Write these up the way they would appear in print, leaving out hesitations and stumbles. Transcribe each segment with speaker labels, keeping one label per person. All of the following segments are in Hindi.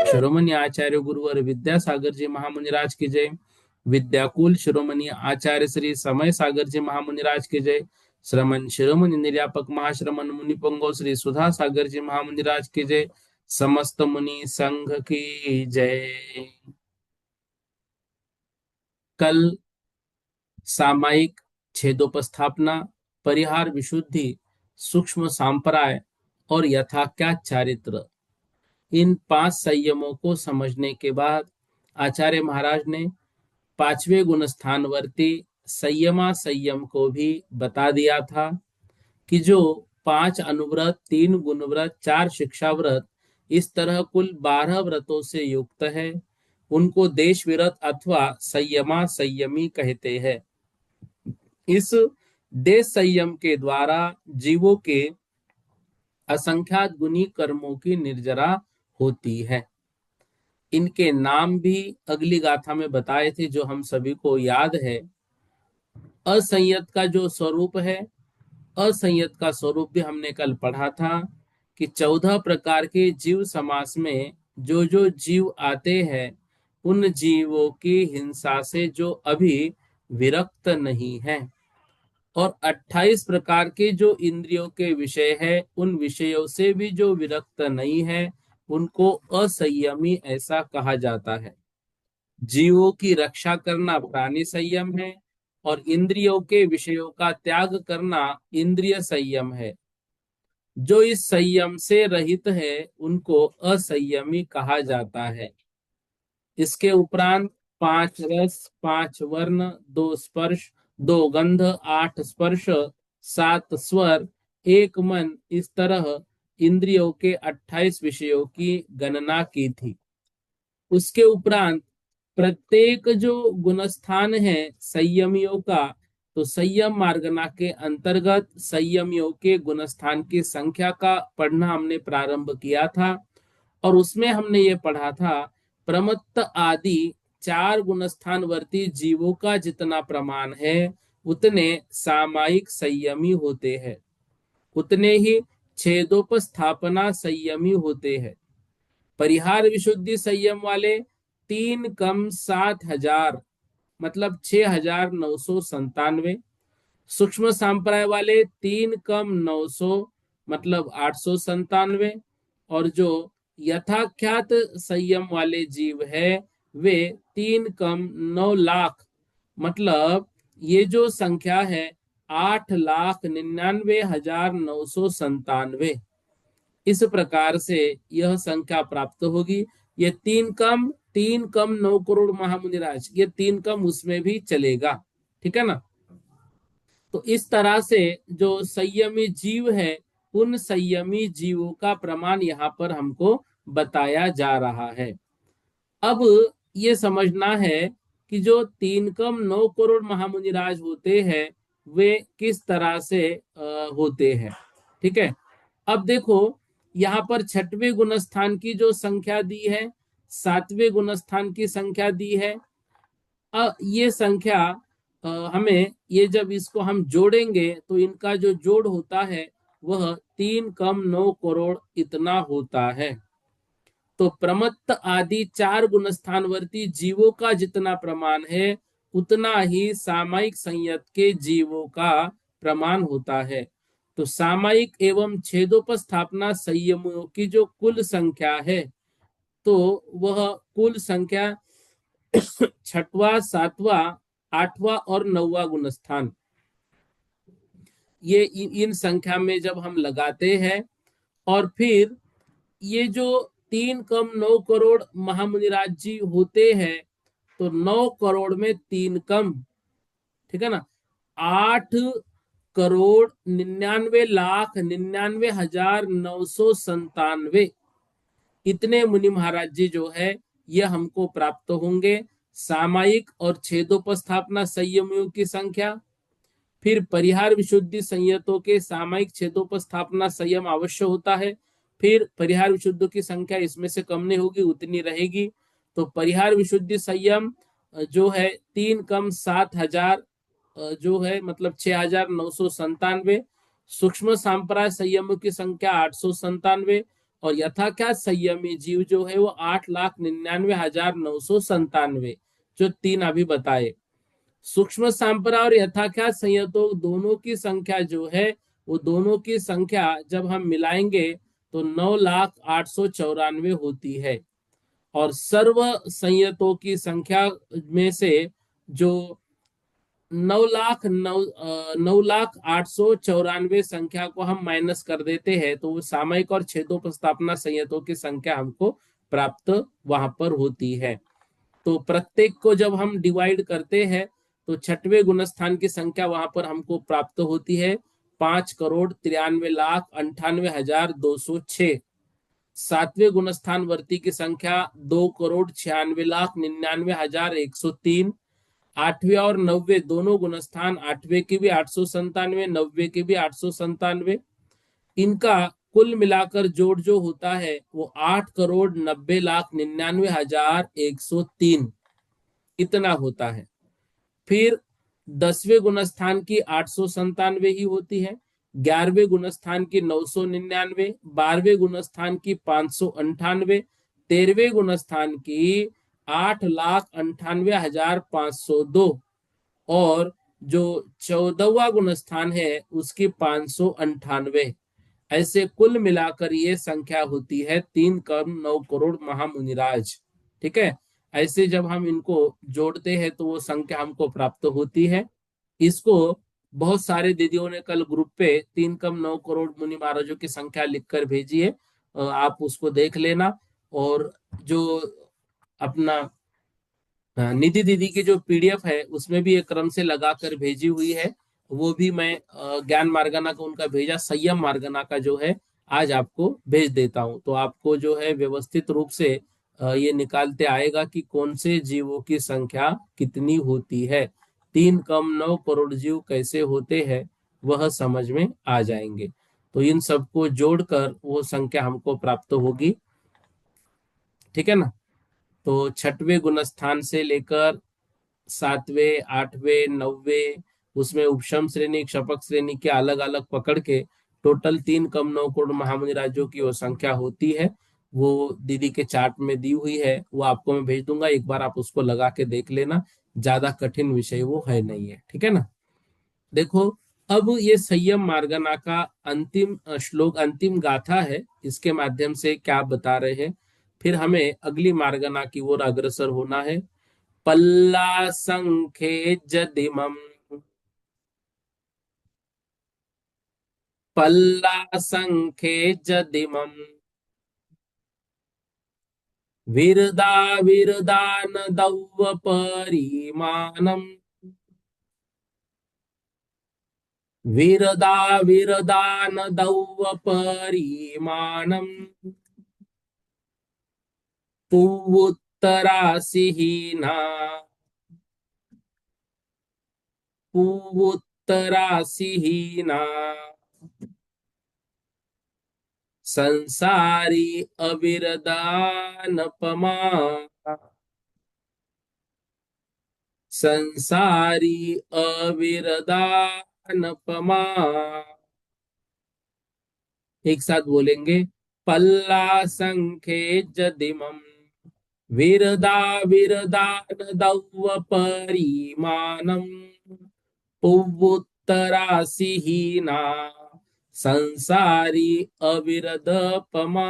Speaker 1: शिरोमणि आचार्य गुरुवर विद्यासागर जी महामुनिराज की जय। विद्याकुल शिरोमणि आचार्य श्री समय सागर जी महामुनिराज की जय। श्रमण शिरोमणि निर्यापक महाश्रमण मुनिपंगो श्री सुधा सागर जी महामुनिराज की जय। समस्त मुनि संघ की जय। कल सामायिक छेदोपस्थापना, परिहार विशुद्धि, सूक्ष्म सांप्राय और यथाख्या चारित्र, इन 5 संयमों को समझने के बाद आचार्य महाराज ने 5वें गुण स्थानवर्ती संयमा संयम को भी बता दिया था कि जो 5 अनुव्रत, 3 गुणव्रत, 4 शिक्षाव्रत, इस तरह कुल 12 व्रतों से युक्त है, उनको देश विरत अथवा संयमा संयमी कहते हैं। इस देश संयम के द्वारा जीवों के असंख्यात गुनी कर्मों की निर्जरा होती है। इनके नाम भी अगली गाथा में बताए थे, जो हम सभी को याद है। असंयत का जो स्वरूप है, असंयत का स्वरूप भी हमने कल पढ़ा था कि 14 प्रकार के जीव समास में जो जो जीव आते हैं, उन जीवों की हिंसा से जो अभी विरक्त नहीं है, और 28 प्रकार के जो इंद्रियों के विषय है, उन विषयों से भी जो विरक्त नहीं है, उनको असंयमी ऐसा कहा जाता है। जीवों की रक्षा करना प्राणी संयम है, और इंद्रियों के विषयों का त्याग करना इंद्रिय संयम है। जो इस संयम से रहित है, उनको असंयमी कहा जाता है। इसके उपरांत 5 रस, 5 वर्ण, 2 स्पर्श, 2 गंध, 8 स्पर्श, 7 स्वर, 1 मन, इस तरह इंद्रियों के 28 विषयों की गणना की थी। उसके उपरांत प्रत्येक जो गुणस्थान है संयमियों का, तो संयम मार्गना के अंतर्गत संयमियों के गुणस्थान की संख्या का पढ़ना हमने प्रारंभ किया था, और उसमें हमने ये पढ़ा था प्रमत्त आदि 4 गुणस्थानवर्ती जीवों का जितना प्रमाण है, उतने सामायिक संयमी होते हैं, उतने ही छेदोपस्थापना संयमी होते हैं। परिहार विशुद्धि संयम वाले 3 कम 7,000 मतलब 6,997। सूक्ष्म सांप्राय वाले 3 कम 900 मतलब 897। और जो यथाख्यात संयम वाले जीव है, वे 3 कम 9 लाख मतलब ये जो संख्या है 8,99,997। इस प्रकार से यह संख्या प्राप्त होगी। ये 3 कम 9 करोड़ महामुनिराज, ये 3 कम उसमें भी चलेगा, ठीक है ना। तो इस तरह से जो संयमी जीव है, उन संयमी जीवों का प्रमाण यहाँ पर हमको बताया जा रहा है। अब ये समझना है कि जो 3 कम 9 करोड़ महामुनिराज होते हैं, वे किस तरह से होते हैं, ठीक है। अब देखो, यहाँ पर 6वें गुणस्थान की जो संख्या दी है, 7वें गुणस्थान की संख्या दी है। ये संख्या हमें, ये जब इसको हम जोड़ेंगे तो इनका जो जोड़ होता है वह 3 कम 9 करोड़ इतना होता है। तो प्रमत्त आदि 4 गुणस्थानवर्ती जीवों का जितना प्रमाण है, उतना ही सामायिक संयत के जीवों का प्रमाण होता है। तो सामायिक एवं छेदोपस्थापना संयमों की जो कुल संख्या है, तो वह कुल संख्या 6वां, 7वां, 8वां और 9वां गुणस्थान, ये इन संख्या में जब हम लगाते हैं, और फिर ये जो 3 कम 9 करोड़ महामुनिराज जी होते हैं, तो 9 करोड़ में 3 कम, ठीक है ना, 8,99,99,997। इतने मुनि महाराज जी जो है ये हमको प्राप्त होंगे। सामायिक और छेदोपस्थापना संयमियों की संख्या, फिर परिहार विशुद्धि संयतों के सामायिक छेदोपस्थापना संयम अवश्य होता है। फिर परिहार विशुद्धि की संख्या इसमें से कम नहीं होगी, उतनी रहेगी। तो परिहार विशुद्धि संयम जो है 3 कम 7,000 जो है मतलब 6,997। सूक्ष्म सांप्राय संयमों की संख्या 897। और यथाख्यात संयमी जीव जो है वो 8,99,997, जो तीन अभी बताए। सूक्ष्म सांपरा और यथाख्यात संयतों दोनों की संख्या जो है वो दोनों की संख्या जब हम मिलाएंगे तो 9,08,94 होती है। और सर्व संयतों की संख्या में से जो 9,08,94 संख्या को हम माइनस कर देते हैं तो वो सामयिक और छेदोपस्थापना संयतों की संख्या हमको प्राप्त वहां पर होती है। तो प्रत्येक को जब हम डिवाइड करते हैं तो छठवें गुणस्थान की संख्या वहां पर हमको प्राप्त होती है 5,93,98,206। सातवें गुणस्थान वर्ती की संख्या 2,96,99,103। आठवें और नौवे दोनों गुणस्थान, आठवें की भी 897, नब्बे की भी 897, इनका कुल मिलाकर जोड़ जो होता है वो 8,90,99,103 इतना होता है। फिर 10वें गुणस्थान की 897 ही होती है, 11वें गुणस्थान की 999, 12वें गुणस्थान की 598, 13वें गुणस्थान की 8,98,502, और जो 14वां गुणस्थान है उसकी 598। ऐसे कुल मिलाकर ये संख्या होती है 3,09,00,00,000 महामुनिराज। ठीक है। ऐसे जब हम इनको जोड़ते हैं तो वो संख्या हमको प्राप्त होती है। इसको बहुत सारे दीदियों ने कल ग्रुप पे 3,09,00,00,000 मुनि महाराजों की संख्या लिखकर भेजी है। आप उसको देख लेना। और जो अपना निधि दीदी की जो पीडीएफ है उसमें भी एक क्रम से लगाकर भेजी हुई है। वो भी मैं ज्ञान मार्गना का उनका भेजा संयम मार्गना का जो है आज आपको भेज देता हूँ। तो आपको जो है व्यवस्थित रूप से ये निकालते आएगा कि कौन से जीवों की संख्या कितनी होती है। 3,09,00,00,000 जीव कैसे होते हैं वह समझ में आ जाएंगे। तो इन सबको जोड़कर वो संख्या हमको प्राप्त होगी। ठीक है ना। तो छठवें गुणस्थान से लेकर सातवें, आठवें, नौवे, उसमें उपशम श्रेणी क्षपक श्रेणी के अलग अलग पकड़ के टोटल 3,09,00,00,000 महामुनि राज्यों की वो संख्या होती है। वो दीदी के चार्ट में दी हुई है, वो आपको मैं भेज दूंगा, एक बार आप उसको लगा के देख लेना। ज्यादा कठिन विषय वो है नहीं है। ठीक है ना। देखो, अब ये संयम मार्गना का अंतिम श्लोक, अंतिम गाथा है, इसके माध्यम से क्या बता रहे हैं। फिर हमें अगली मार्गना की ओर अग्रसर होना है। पल्लासङ्खेज्यदिमम् पल्लासङ्खेज्यदिमम् विरदाविरदानदौवपरिमाणम् विरदाविरदानदौवपरिमाणम् पूवुत्तरासिहीना पूवुत्तरासिहीना संसारी अविरदानपमा संसारी अविरदानपमा। एक साथ बोलेंगे। पल्ला संखे जदिमम विरदा विरदान दौव परिमाणम पुवुत्तरासिहीना संसारी अविरदपमा।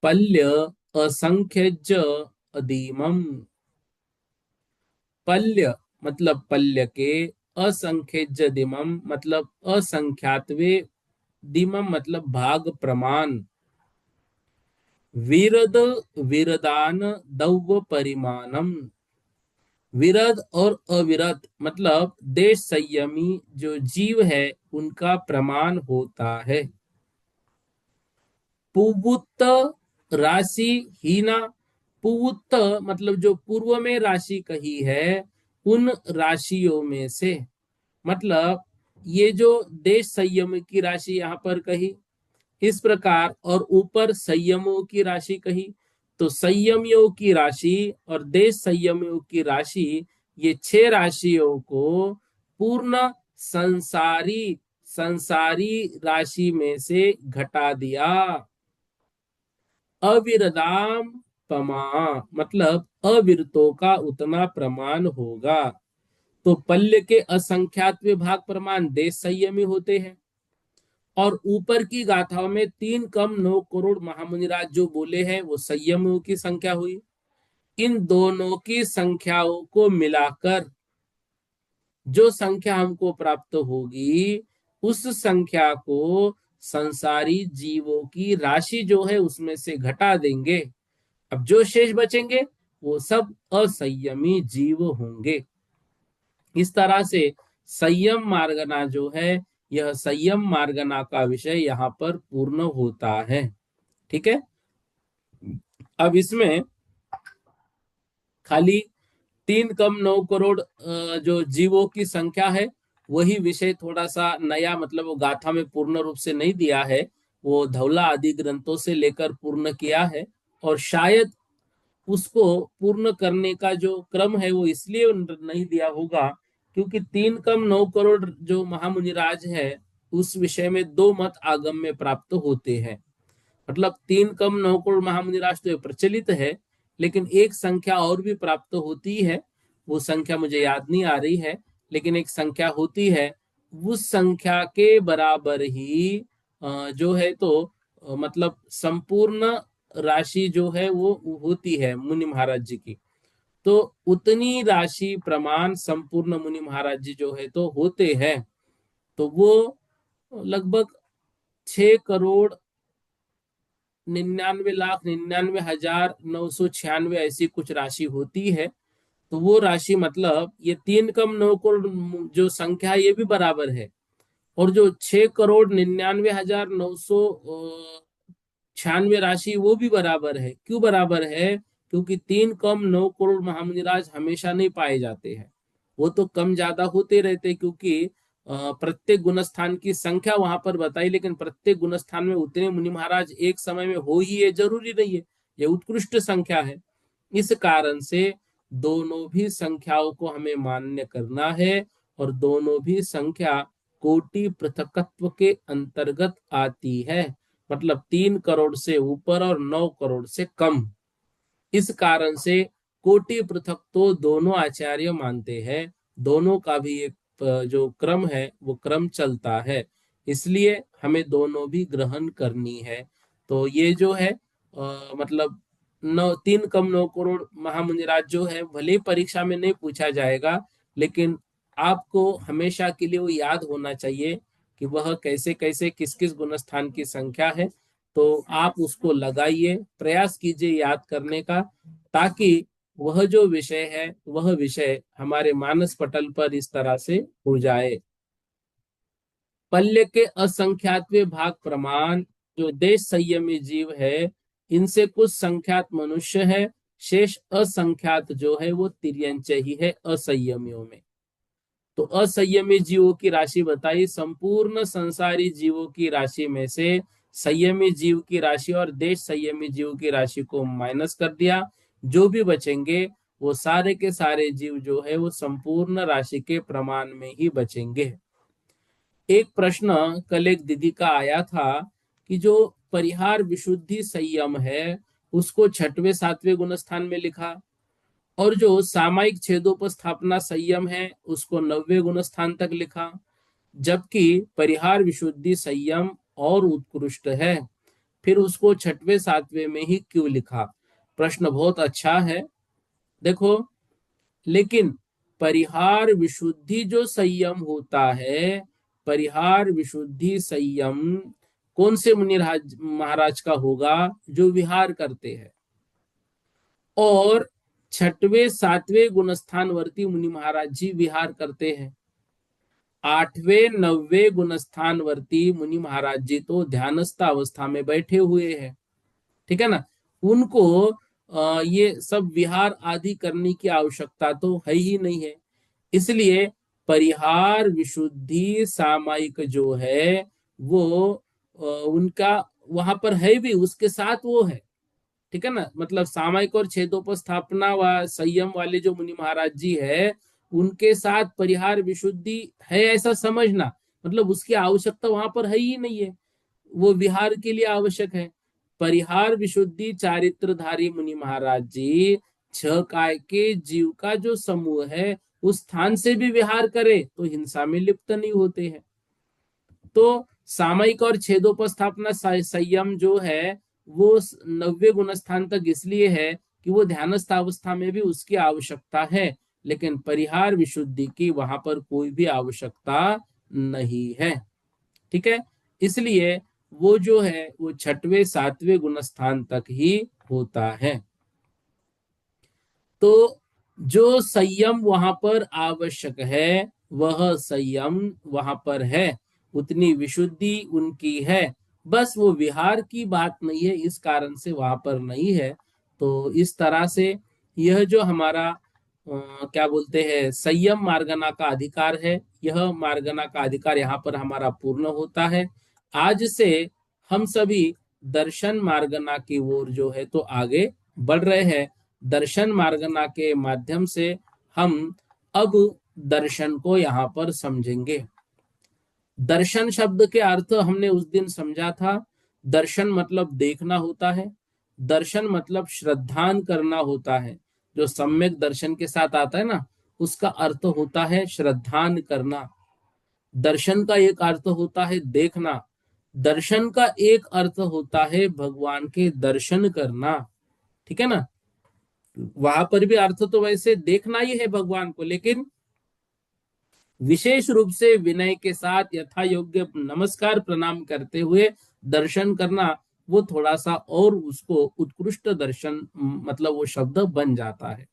Speaker 1: पल्य असंख्यज अदीमम। पल्य मतलब पल्य के, असंख्य दिमम मतलब असंख्यातवे, दिमम मतलब भाग प्रमाण, विरद विरदान दौव परिमाणम। विरद और अविरत मतलब देश संयमी जो जीव है उनका प्रमाण होता है। पुवुत्त राशि हीना। पुवुत्त मतलब जो पूर्व में राशि कही है उन राशियों में से, मतलब ये जो देश संयम की राशि यहाँ पर कही इस प्रकार, और ऊपर संयमों की राशि कही, तो संयमियों की राशि और देश संयमियों की राशि, ये 6 राशियों को पूर्ण संसारी संसारी राशि में से घटा दिया। अविरदाम पमा मतलब अविरतों का उतना प्रमाण होगा। तो पल्य के असंख्यात विभाग प्रमाण देश संयमी होते हैं, और ऊपर की गाथाओं में 3 कम 9 करोड़ महामुनिराज जो बोले हैं वो संयमियों की संख्या हुई। इन दोनों की संख्याओं को मिलाकर जो संख्या हमको प्राप्त होगी, उस संख्या को संसारी जीवों की राशि जो है उसमें से घटा देंगे। अब जो शेष बचेंगे वो सब असंयमी जीव होंगे। इस तरह से संयम मार्गना जो है, यह संयम मार्गना का विषय यहाँ पर पूर्ण होता है। ठीक है। अब इसमें खाली 3 कम 9 करोड़ जो जीवों की संख्या है वही विषय थोड़ा सा नया, मतलब वो गाथा में पूर्ण रूप से नहीं दिया है, वो धौला आदि ग्रंथों से लेकर पूर्ण किया है। और शायद उसको पूर्ण करने का जो क्रम है वो इसलिए नहीं दिया होगा क्योंकि 3 कम 9 करोड़ जो महामुनिराज है उस विषय में 2 मत आगम में प्राप्त होते हैं। मतलब 3 कम 9 करोड़ महामुनिराज तो प्रचलित है, लेकिन एक संख्या और भी प्राप्त होती है, वो संख्या मुझे याद नहीं आ रही है, लेकिन एक संख्या होती है, उस संख्या के बराबर ही जो है तो मतलब संपूर्ण राशि जो है वो होती है मुनि महाराज जी की। तो उतनी राशि प्रमाण संपूर्ण मुनि महाराज जी जो है तो होते हैं। तो वो लगभग 6 करोड़ 99,99,996 ऐसी कुछ राशि होती है। तो वो राशि मतलब ये 3 कम 9 करोड़ जो संख्या ये भी बराबर है, और जो 6 करोड़ 99,996 राशि वो भी बराबर है। क्यों बराबर है? क्योंकि 3 कम 9 करोड़ महामुनिराज हमेशा नहीं पाए जाते हैं, वो तो कम ज्यादा होते रहते, क्योंकि प्रत्येक गुणस्थान की संख्या वहां पर बताई, लेकिन प्रत्येक गुणस्थान में उतने मुनि महाराज एक समय में हो ही ये जरूरी नहीं है, ये उत्कृष्ट संख्या है। इस कारण से दोनों भी संख्याओं को हमें मान्य करना है, और दोनों भी संख्या कोटि पृथकत्व के अंतर्गत आती है, मतलब 3 करोड़ से ऊपर और 9 करोड़ से कम। इस कारण से कोटि पृथक तो दोनों आचार्य मानते हैं, दोनों का भी एक जो क्रम है वो क्रम चलता है, इसलिए हमें दोनों भी ग्रहण करनी है। तो ये जो है मतलब 3 कम 9 करोड़ महामुनिराज जो है भले ही परीक्षा में नहीं पूछा जाएगा, लेकिन आपको हमेशा के लिए वो याद होना चाहिए कि वह कैसे कैसे किस किस गुणस्थान की संख्या है। तो आप उसको लगाइए, प्रयास कीजिए याद करने का, ताकि वह जो विषय है वह विषय हमारे मानस पटल पर इस तरह से हो जाए। पल्य के असंख्यातवे भाग प्रमाण जो देश संयमी जीव है, इनसे कुछ संख्यात मनुष्य है, शेष असंख्यात जो है वो तिर्यंच ही है असंयमियों में। तो असंयमी जीवों की राशि बताई, संपूर्ण संसारी जीवों की राशि में से संयमी जीव की राशि और देश संयमी जीव की राशि को माइनस कर दिया। जो भी बचेंगे वो सारे के सारे जीव जो है वो संपूर्ण राशि के प्रमाण में ही बचेंगे। एक प्रश्न कल एक दीदी का आया था कि जो परिहार विशुद्धि संयम है उसको 6वें 7वें गुणस्थान में लिखा, और जो सामायिक छेदोपस्थापना संयम है उसको 9वें गुणस्थान तक लिखा, जबकि परिहार विशुद्धि संयम और उत्कृष्ट है, फिर उसको 6वें 7वें में ही क्यों लिखा? प्रश्न बहुत अच्छा है। देखो, लेकिन परिहार विशुद्धि जो संयम होता है, परिहार विशुद्धि संयम कौन से मुनि महाराज का होगा? जो विहार करते हैं। और 6वें 7वें गुणस्थान वर्ती मुनि महाराज जी विहार करते हैं। 8वें 9वें गुणस्थानवर्ती मुनि महाराज जी तो ध्यानस्थ अवस्था में बैठे हुए हैं, ठीक है ना। उनको ये सब विहार आदि करने की आवश्यकता तो है ही नहीं है। इसलिए परिहार विशुद्धि सामायिक जो है वो उनका वहां पर है भी, उसके साथ वो है, ठीक है ना। मतलब सामायिक और छेदोपस्थापना व संयम वाले जो मुनि महाराज जी है, उनके साथ परिहार विशुद्धि है ऐसा समझना, मतलब उसकी आवश्यकता वहां पर है ही नहीं है, वो विहार के लिए आवश्यक है। परिहार विशुद्धि चारित्रधारी मुनि महाराज जी छह काय के जीव का जो समूह है उस स्थान से भी विहार करे तो हिंसा में लिप्त नहीं होते हैं। तो सामयिक और छेदोपस्थापना संयम जो है वो 90 गुण स्थान तक इसलिए है कि वो ध्यानस्थ अवस्था में भी उसकी आवश्यकता है, लेकिन परिहार विशुद्धि की वहां पर कोई भी आवश्यकता नहीं है, ठीक है। इसलिए वो जो है वो 6वें 7वें गुण स्थान तक ही होता है। तो जो संयम वहां पर आवश्यक है वह संयम वहां पर है, उतनी विशुद्धि उनकी है, बस वो विहार की बात नहीं है इस कारण से वहां पर नहीं है। तो इस तरह से यह जो हमारा क्या बोलते हैं संयम मार्गना का अधिकार है, यह मार्गना का अधिकार यहाँ पर हमारा पूर्ण होता है। आज से हम सभी दर्शन मार्गना की ओर जो है तो आगे बढ़ रहे हैं। दर्शन मार्गना के माध्यम से हम अब दर्शन को यहाँ पर समझेंगे। दर्शन शब्द के अर्थ हमने उस दिन समझा था। दर्शन मतलब देखना होता है, दर्शन मतलब श्रद्धान करना होता है, जो सम्यक दर्शन के साथ आता है ना, उसका अर्थ होता है श्रद्धान करना। दर्शन का एक अर्थ होता है देखना, दर्शन का एक अर्थ होता है भगवान के दर्शन करना, ठीक है ना। वहां पर भी अर्थ तो वैसे देखना ही है भगवान को, लेकिन विशेष रूप से विनय के साथ यथा योग्य नमस्कार प्रणाम करते हुए दर्शन करना, वो थोड़ा सा और उसको उत्कृष्ट दर्शन मतलब वो शब्द बन जाता है।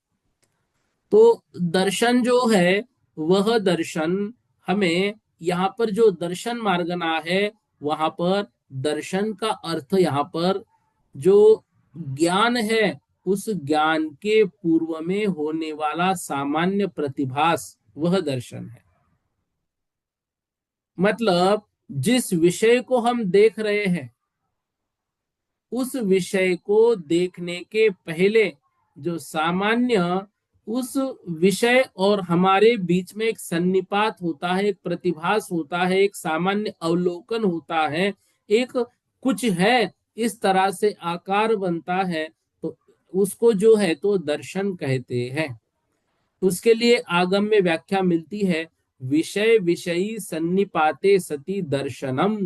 Speaker 1: तो दर्शन जो है वह दर्शन हमें यहाँ पर जो दर्शन मार्गना है वहां पर दर्शन का अर्थ यहाँ पर जो ज्ञान है उस ज्ञान के पूर्व में होने वाला सामान्य प्रतिभास वह दर्शन है। मतलब जिस विषय को हम देख रहे हैं उस विषय को देखने के पहले जो सामान्य उस विषय और हमारे बीच में एक सन्निपात होता है, एक प्रतिभास होता है, एक सामान्य अवलोकन होता है, एक कुछ है इस तरह से आकार बनता है, तो उसको जो है तो दर्शन कहते हैं। उसके लिए आगम में व्याख्या मिलती है, विषय विषयी सन्निपाते सति दर्शनम।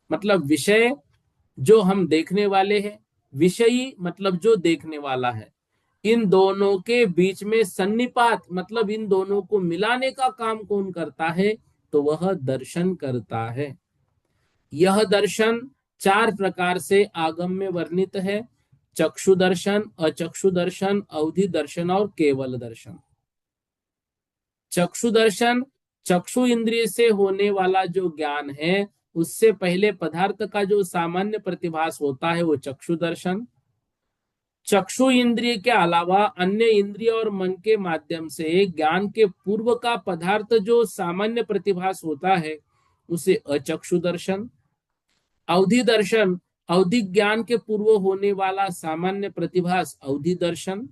Speaker 1: मतलब विषय जो हम देखने वाले हैं, विषयी मतलब जो देखने वाला है, इन दोनों के बीच में सन्निपात मतलब इन दोनों को मिलाने का काम कौन करता है, तो वह दर्शन करता है। यह दर्शन चार प्रकार से आगम में वर्णित है, चक्षु दर्शन, अचक्षु दर्शन, अवधि दर्शन और केवल दर्शन। चक्षु दर्शन चक्षु इंद्रिय से होने वाला जो ज्ञान है उससे पहले पदार्थ का जो सामान्य प्रतिभास होता है वो चक्षु दर्शन। चक्षु इंद्रिय के अलावा अन्य इंद्रिय और मन के माध्यम से ज्ञान के पूर्व का पदार्थ जो सामान्य प्रतिभास होता है उसे अचक्षु दर्शन। अवधि दर्शन अवधि ज्ञान के पूर्व होने वाला सामान्य प्रतिभास अवधि दर्शन।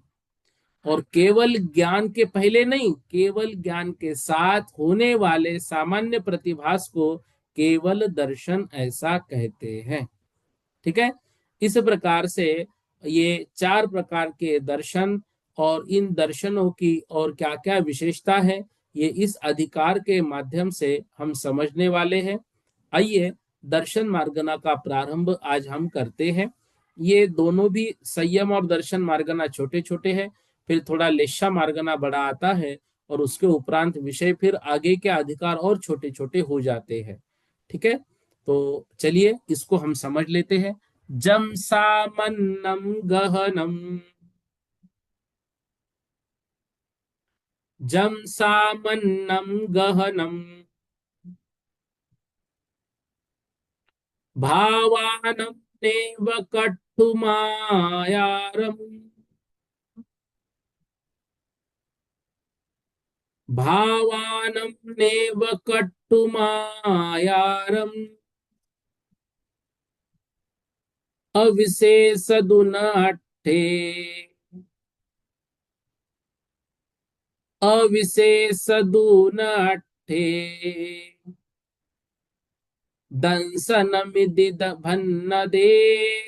Speaker 1: और केवल ज्ञान के पहले नहीं, केवल ज्ञान के साथ होने वाले सामान्य प्रतिभास को केवल दर्शन ऐसा कहते हैं, ठीक है। इस प्रकार से ये चार प्रकार के दर्शन और इन दर्शनों की और क्या क्या विशेषता है ये इस अधिकार के माध्यम से हम समझने वाले हैं। आइए दर्शन मार्गना का प्रारंभ आज हम करते हैं। ये दोनों भी संयम और दर्शन मार्गना छोटे छोटे हैं, फिर थोड़ा लेशा मार्गना बड़ा आता है और उसके उपरांत विषय फिर आगे के अधिकार और छोटे छोटे हो जाते हैं, ठीक है। तो चलिए इसको हम समझ लेते हैं। जम सामन्नम गहनम जम सामन्नं गहनं भावानं नेव कट्टुमायारम् भावानं नेव कट्टुमायारम् अविशेषदुनट्ठे अविशेषदुनट्ठे दंसनमिति भन्नदे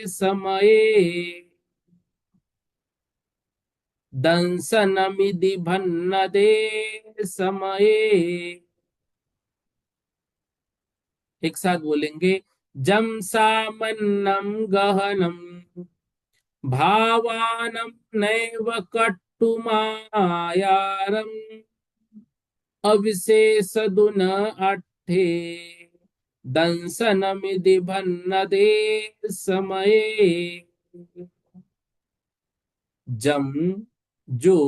Speaker 1: समये दंसनमिति भन्नदे समये। एक साथ बोलेंगे। जम सामन्नं गहनं भावानं नैव कट्टुमायारम् अविशेषदुन अट्ठे दंसनमिति भन्नदे समये। जम जो,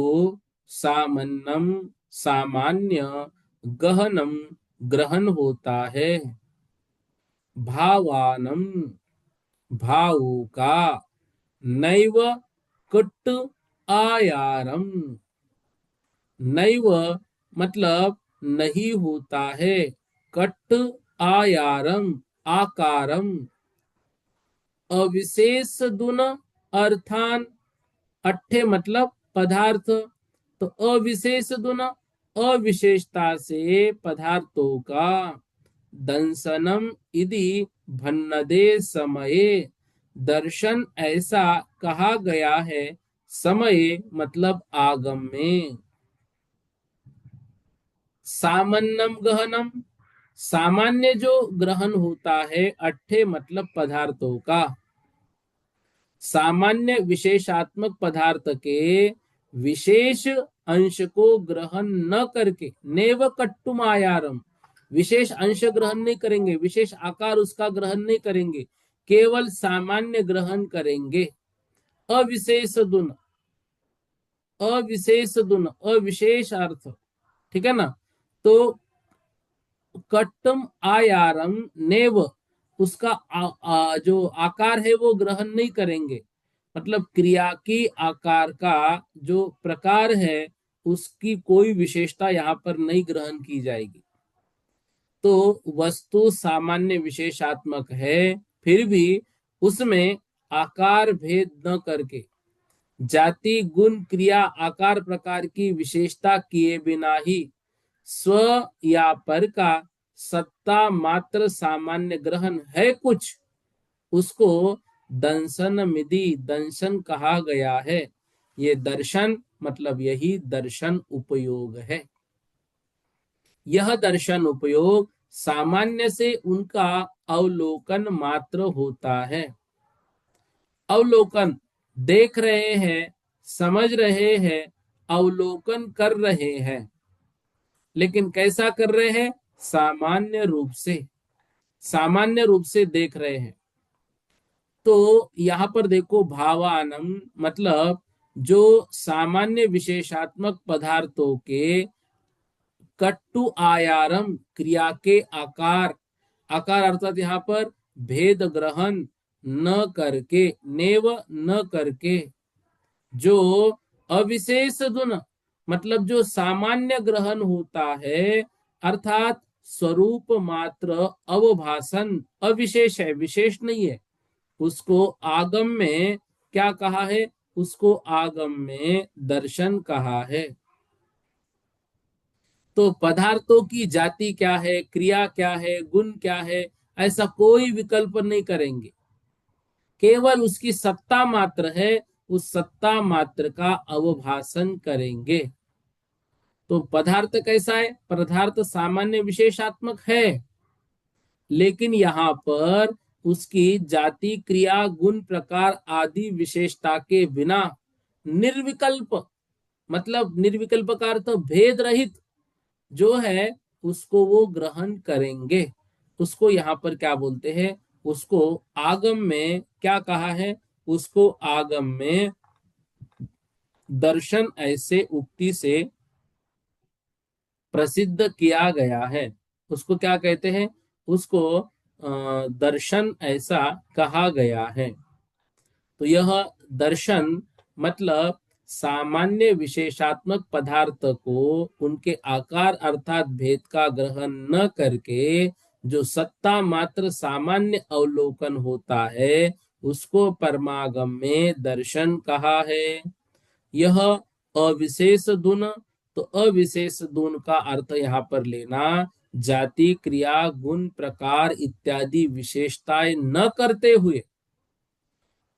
Speaker 1: सामन्नम सामान्य, गहनम ग्रहण होता है, भावानम भावों का, नैव कट्ट आयारम नैव मतलब नहीं होता है, कट्ट आयारम आकारम अविशेष दुन अर्थान अट्ठे मतलब पदार्थ, तो अविशेष दुना अविशेषता से पदार्थों का, दंसनम इति भन्नदे समये दर्शन ऐसा कहा गया है, समय मतलब आगम में। सामान्यम गहनम सामान्य जो ग्रहण होता है, अट्ठे मतलब पदार्थों का, सामान्य विशेषात्मक पदार्थ के विशेष अंश को ग्रहण न करके, नेव कट्टुमायारम विशेष अंश ग्रहण नहीं करेंगे, विशेष आकार उसका ग्रहण नहीं करेंगे, केवल सामान्य ग्रहण करेंगे। अविशेष दुन अविशेष दुन अविशेष अर्थ, ठीक है ना। तो कट्टम आयारम नेव उसका जो आकार है वो ग्रहण नहीं करेंगे, मतलब क्रिया की आकार का जो प्रकार है उसकी कोई विशेषता यहाँ पर नहीं ग्रहण की जाएगी। तो वस्तु सामान्य विशेषात्मक है, फिर भी उसमें आकार भेद न करके, जाति गुण क्रिया आकार प्रकार की विशेषता किए बिना ही स्व या पर का सत्ता मात्र सामान्य ग्रहण है कुछ, उसको दंसन मिधि दंशन कहा गया है। ये दर्शन मतलब यही दर्शन उपयोग है। यह दर्शन उपयोग सामान्य से उनका अवलोकन मात्र होता है। अवलोकन देख रहे हैं, समझ रहे हैं, अवलोकन कर रहे हैं, लेकिन कैसा कर रहे हैं? सामान्य रूप से देख रहे हैं। तो यहां पर देखो, भावानम मतलब जो सामान्य विशेषात्मक पदार्थों के कट्टु आयारम क्रिया के आकार, आकार अर्थात यहाँ पर भेद ग्रहण न करके, नेव न करके, जो अविशेष गुण मतलब जो सामान्य ग्रहण होता है, अर्थात स्वरूप मात्र अवभाषण, अविशेष है, विशेष नहीं है, उसको आगम में क्या कहा है? उसको आगम में दर्शन कहा है। तो पदार्थों की जाति क्या है, क्रिया क्या है, गुण क्या है, ऐसा कोई विकल्प नहीं करेंगे, केवल उसकी सत्ता मात्र है, उस सत्ता मात्र का अवभाषण करेंगे। तो पदार्थ कैसा है? पदार्थ सामान्य विशेषात्मक है, लेकिन यहाँ पर उसकी जाति क्रिया गुण प्रकार आदि विशेषता के बिना निर्विकल्प, मतलब निर्विकल्प का अर्थ भेद रहित जो है उसको वो ग्रहण करेंगे। उसको यहाँ पर क्या बोलते हैं? उसको आगम में क्या कहा है? उसको आगम में दर्शन ऐसे उक्ति से प्रसिद्ध किया गया है, उसको क्या कहते हैं? उसको दर्शन ऐसा कहा गया है। तो यह दर्शन मतलब सामान्य विशेषात्मक पदार्थ को उनके आकार अर्थात भेद का ग्रहण न करके जो सत्ता मात्र सामान्य अवलोकन होता है, उसको परमागम में दर्शन कहा है। यह अविशेष गुण, तो अविशेष गुण का अर्थ यहाँ पर लेना जाति क्रिया गुण प्रकार इत्यादि विशेषताएं न करते हुए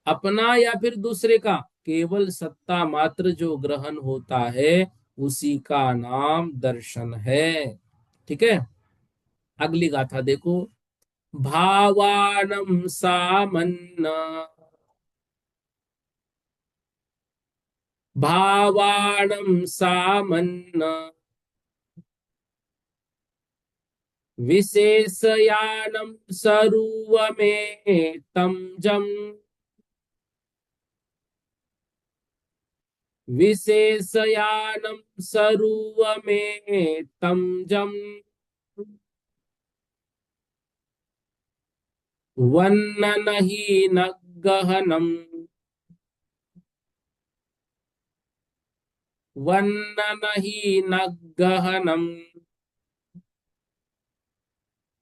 Speaker 1: अपना या फिर दूसरे का केवल सत्ता मात्र जो ग्रहण होता है, उसी का नाम दर्शन है। ठीक है, अगली गाथा देखो। भावानम सामन्न, भावाणं सामन्न विशेषयानं सरुवमेतं जम्, विशेषयानं सरुवमेतं जम् वर्णनहीन गहनम्, वर्णनहीन गहनम्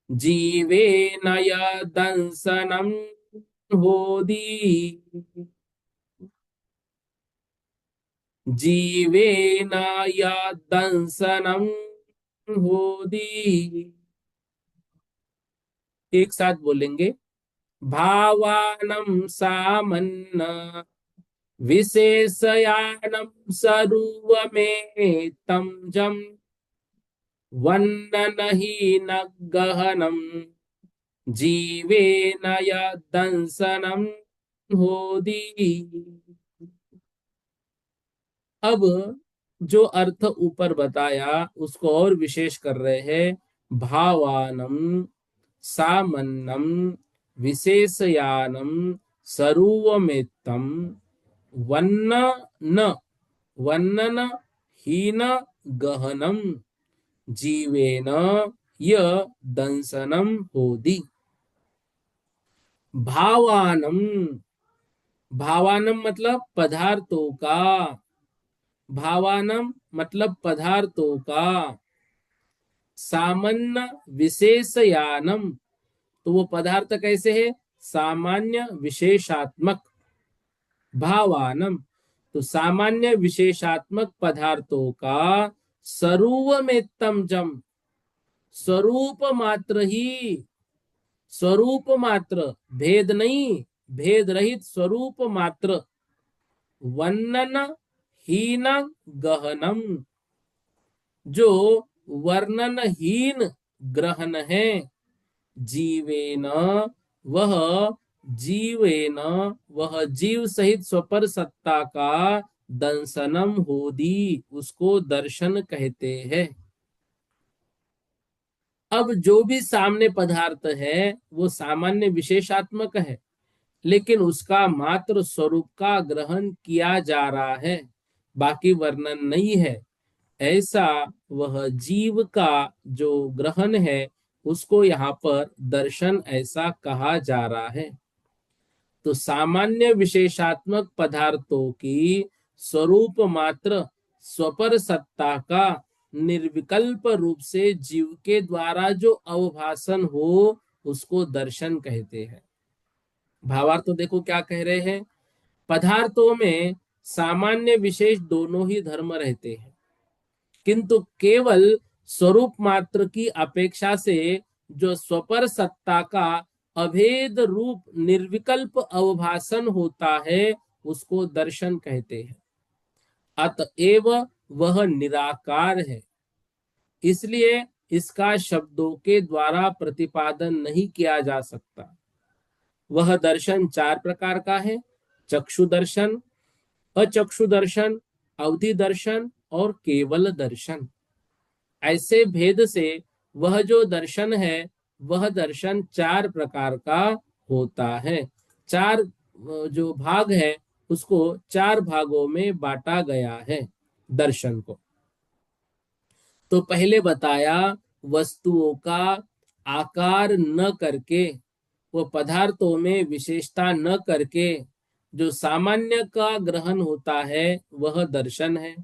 Speaker 1: जीवेन यदंसनं होदी, जीवेन यदंसनं होदी। एक साथ बोलेंगे। भावानं सामन्न विशेषयानं सरुवमेतं जम् वर्णनहीन गहनम् जीवेन यदंसनं होदी। अब जो अर्थ ऊपर बताया उसको और विशेष कर रहे हैं। भावानम सामन्नम विशेषयानम सरुवमेत्तम वन्न वर्णन हीन गहनम जीवेन य दंसनम होदी। भावानम, भावानम मतलब पदार्थों का, भावानम मतलब पदार्थों का, सामान्य विशेषयानम तो वो पदार्थ कैसे है? सामान्य विशेषात्मक। भावानम तो सामान्य विशेषात्मक पदार्थों का स्वरूपमेत्तम जम, स्वरूप मात्र ही, स्वरूप मात्र भेद नहीं, भेद रहित स्वरूप मात्र वर्णन हीन गहनम जो वर्णनहीन ग्रहण है। जीवेन वह, जीवेन वह जीव सहित स्वपर सत्ता का दंसनम होदी उसको दर्शन कहते हैं। अब जो भी सामने पदार्थ है वो सामान्य विशेषात्मक है, लेकिन उसका मात्र स्वरूप का ग्रहण किया जा रहा है, बाकी वर्णन नहीं है। ऐसा वह जीव का जो ग्रहण है उसको यहाँ पर दर्शन ऐसा कहा जा रहा है। तो सामान्य विशेषात्मक पदार्थों की स्वरूप मात्र स्वपर सत्ता का निर्विकल्प रूप से जीव के द्वारा जो अवभाषण हो उसको दर्शन कहते हैं। भावार्थ तो देखो क्या कह रहे हैं। पदार्थों में सामान्य विशेष दोनों ही धर्म रहते हैं, किंतु केवल स्वरूप मात्र की अपेक्षा से जो स्वपर सत्ता का अभेद रूप निर्विकल्प अवभाषण होता है उसको दर्शन कहते हैं। अतएव वह निराकार है, इसलिए इसका शब्दों के द्वारा प्रतिपादन नहीं किया जा सकता। वह दर्शन चार प्रकार का है। चक्षु दर्शन, अचक्षु दर्शन, अवधि दर्शन और केवल दर्शन। ऐसे भेद से वह जो दर्शन है वह दर्शन चार प्रकार का होता है। चार जो भाग है उसको चार भागों में बांटा गया है दर्शन को। तो पहले बताया, वस्तुओं का आकार न करके, वो पदार्थों में विशेषता न करके जो सामान्य का ग्रहण होता है वह दर्शन है।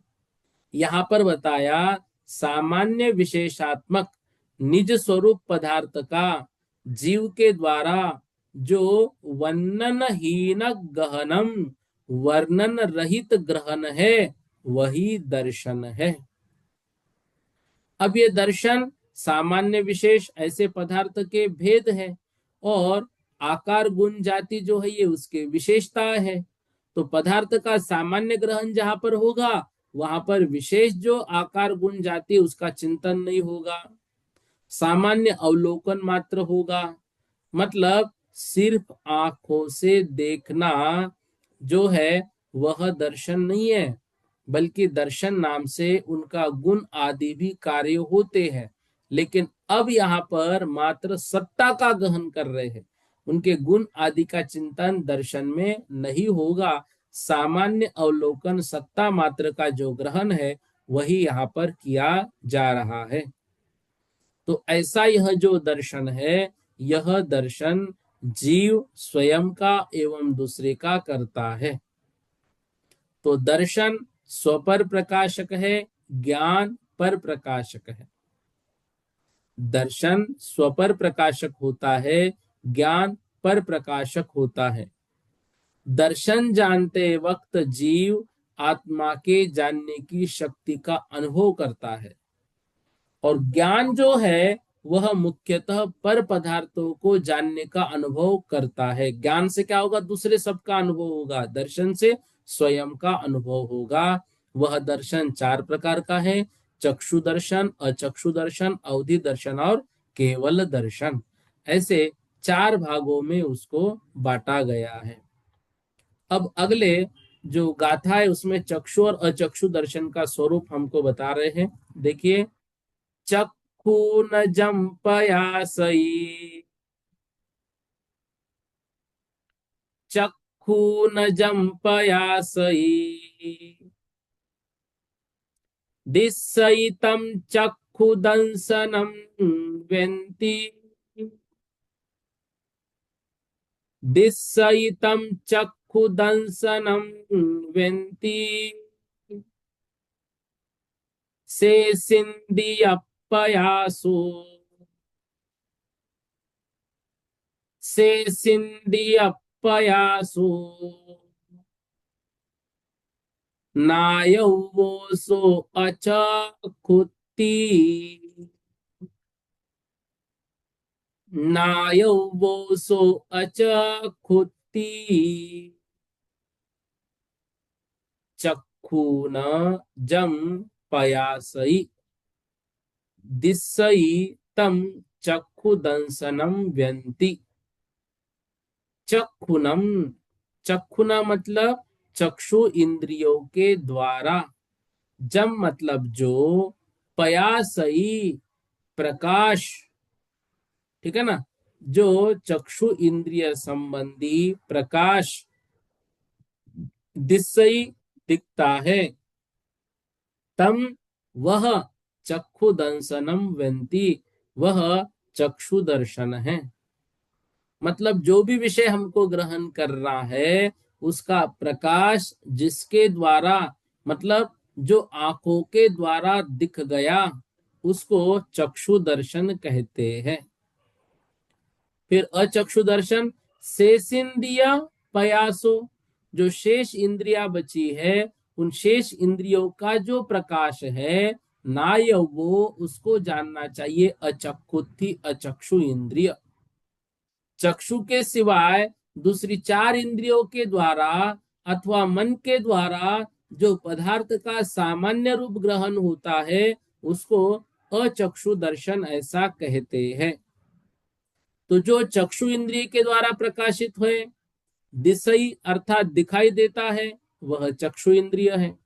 Speaker 1: यहाँ पर बताया, सामान्य विशेषात्मक निज स्वरूप पदार्थ का जीव के द्वारा जो वर्णनहीन गहनम, वर्णन रहित ग्रहण है, वही दर्शन है। अब ये दर्शन सामान्य विशेष ऐसे पदार्थ के भेद है, और आकार गुण जाति जो है ये उसके विशेषता है। तो पदार्थ का सामान्य ग्रहण जहां पर होगा, वहां पर विशेष जो आकार गुण जाति उसका चिंतन नहीं होगा, सामान्य अवलोकन मात्र होगा। मतलब सिर्फ आंखों से देखना जो है वह दर्शन नहीं है, बल्कि दर्शन नाम से उनका गुण आदि भी कार्य होते हैं। लेकिन अब यहाँ पर मात्र सत्ता का गहन कर रहे हैं, उनके गुण आदि का चिंतन दर्शन में नहीं होगा। सामान्य अवलोकन सत्ता मात्र का जो ग्रहण है वही यहाँ पर किया जा रहा है। तो ऐसा यह जो दर्शन है, यह दर्शन जीव स्वयं का एवं दूसरे का करता है। तो दर्शन स्वपर प्रकाशक है, ज्ञान पर प्रकाशक है। दर्शन स्वपर प्रकाशक होता है, ज्ञान पर प्रकाशक होता है। दर्शन जानते वक्त जीव आत्मा के जानने की शक्ति का अनुभव करता है, और ज्ञान जो है वह मुख्यतः पर पदार्थों को जानने का अनुभव करता है। ज्ञान से क्या होगा, दूसरे सबका अनुभव होगा, दर्शन से स्वयं का अनुभव होगा। वह दर्शन चार प्रकार का है: चक्षु दर्शन, अचक्षु दर्शन, अवधि दर्शन और केवल दर्शन। ऐसे चार भागों में उसको बांटा गया है। अब अगले जो गाथा है उसमें चक्षु और अचक्षु दर्शन का स्वरूप हमको बता रहे हैं। देखिए, चक्षु न जम्पयासई, चक्षु न जम्पयासई, दिस्सयितं चक्षुदंसनं व्यन्ति, दिस्सयितं चक्षुदंसनं व्यन्ति, शेषिन्द्रियपयासो, शेषिन्द्रियपयासो, नायवोसो अचक्षुति, नायवोसो अचक्षुति, चक्षुन जम पयासई, दिस्सई तम चक्षुदंसनम व्यंति। चक्षुनम, चक्षुना मतलब चक्षु इंद्रियों के द्वारा, जम मतलब जो, पयासई प्रकाश, ठीक है ना, जो चक्षु इंद्रिय संबंधी प्रकाश, दिस्सई दिखता है, तम वह चक्षु दंसनम व्यंति, वह चक्षु दर्शन है। मतलब जो भी विषय हमको ग्रहण कर रहा है उसका प्रकाश जिसके द्वारा, मतलब जो आंखों के द्वारा दिख गया, उसको चक्षु दर्शन कहते हैं। फिर अचक्षु दर्शन, शेषिंद्रिय पयासो, जो शेष इंद्रिया बची है उन शेष इंद्रियों का जो प्रकाश है, नाय वो उसको जानना चाहिए अचक्षुति, अचक्षु इंद्रिय। चक्षु के सिवाय दूसरी चार इंद्रियों के द्वारा अथवा मन के द्वारा जो पदार्थ का सामान्य रूप ग्रहण होता है उसको अचक्षु दर्शन ऐसा कहते हैं। तो जो चक्षु इंद्रिय के द्वारा प्रकाशित है, दिसई अर्थात दिखाई देता है, वह चक्षु इंद्रिय है।